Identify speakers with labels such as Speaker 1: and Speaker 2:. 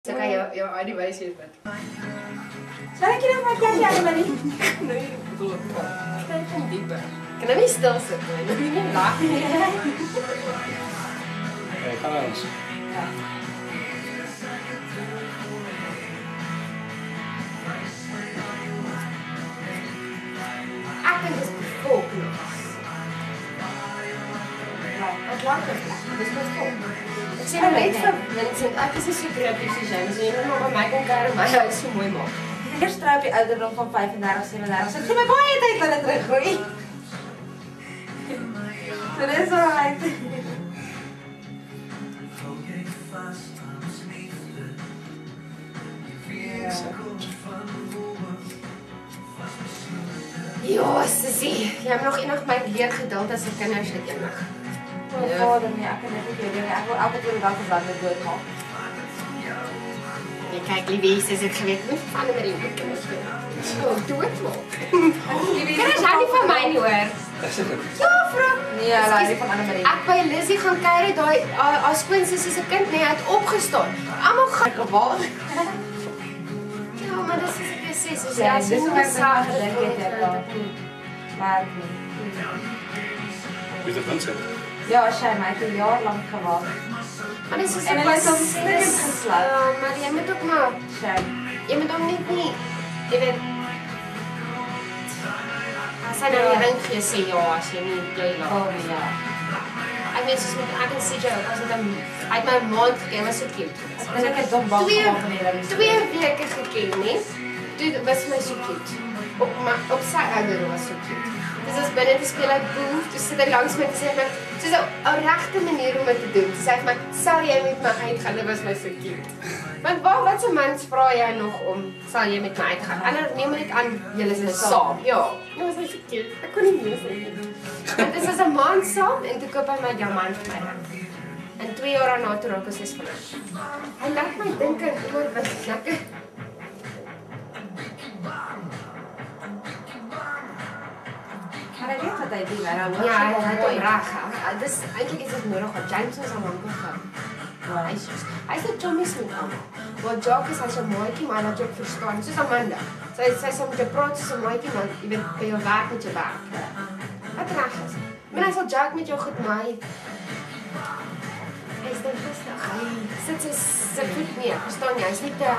Speaker 1: Så kan jou anyway sê wat.
Speaker 2: Sal ek jou wat jy aan my?
Speaker 1: Nee, bedoel. Kyk kom dieper. Kan nou nie stil sit nie. Nou nie lag nie.
Speaker 3: Hey, kan ons.
Speaker 2: Ja.
Speaker 1: Ek dink dis volkloos. Wat laat dit? Dis net volk. Ek sê net vir Vincent, ek is so kreatief soos jy, so jy moet maar by my kom kuier en my huis so mooi maak.
Speaker 2: Eers trou op die ouderdom van 35, 37. Ek gee my baie tyd dat dit teruggroei. So dis alright.
Speaker 1: Ja, sussie, jy het nog enig my leer geduld as 'n kinders het enig.
Speaker 2: Ja, vader, nee, ek kan net nie weet nie. Ek wil elke keer dag gebrand met dood maak.
Speaker 1: Nee, kyk, Liewes, as ek geweet moet van die Marie moet kinders doen. Oh, dood maak. Kinders hou nie van my nie, hoor. Ja, vrou.
Speaker 2: Nee, hulle hou nie van Anne Marie.
Speaker 1: Ek by Lizzie gaan kuier, daai haar skoonsussie se kind, nee, hy het opgestaan. Almal gaan
Speaker 2: Gewaar.
Speaker 1: ja, maar dis is ek sê, soos
Speaker 2: Ja,
Speaker 1: jy
Speaker 2: dis
Speaker 1: so
Speaker 2: wat ek gedink het daar. Maar
Speaker 3: Wie het Vincent?
Speaker 2: ja, sy my het 'n jaar lank gewag.
Speaker 1: Maar dis is
Speaker 2: En hulle is ons snikkend geslaap.
Speaker 1: Ja, maar jy moet ook maar,
Speaker 2: Sy.
Speaker 1: jy moet hom net nie, jy weet, as hy nou die ring gee, sê ja, as jy nie bly laat.
Speaker 2: Oh ja.
Speaker 1: Ek weet soos met ek en CJ ook, as het hom uit my maand geken, was so cute.
Speaker 2: Ek dink ek het dom bang gemaak van die ring.
Speaker 1: 2 weke geken, nee. Toe was my so cute. Op sy ouderdom was so cute. Dus as binne te speel uit boef, toe sit hy langs my en sê my, soos 'n regte manier om dit te doen. Toe sê hy my, sal jy met my uitgaan? Dit was my so cute. Want wat se mans vra jy nog om, sal jy met my uitgaan? Ander neem net aan, julle is saam. Ja, dit was my so cute. Ek kon nie meer sê nie. Want dit was 'n maand saam en toe koop hy my diamant vir my ring. En 2 jaar daarna toe raak ons ses van hom. Hy laat my dink oor wat lekker.
Speaker 2: Maar ek weet wat hy doen, hè.
Speaker 1: Ja, hy het hom reg. Dis eintlik is dit nodig dat James ons aan hom gaan. Hy sê Thomas moet aan. Want Jock is as 'n maatjie, maar dat Jock verstaan. Soos Amanda. Sy sê met jou praat soos 'n maatjie, maar jy weet by jou werk met jou werk. Wat reg is. Maar as Jock met jou goed maai. Hy is dan rustig. Hy sit sy voet neer. Verstaan jy? Hy's nie te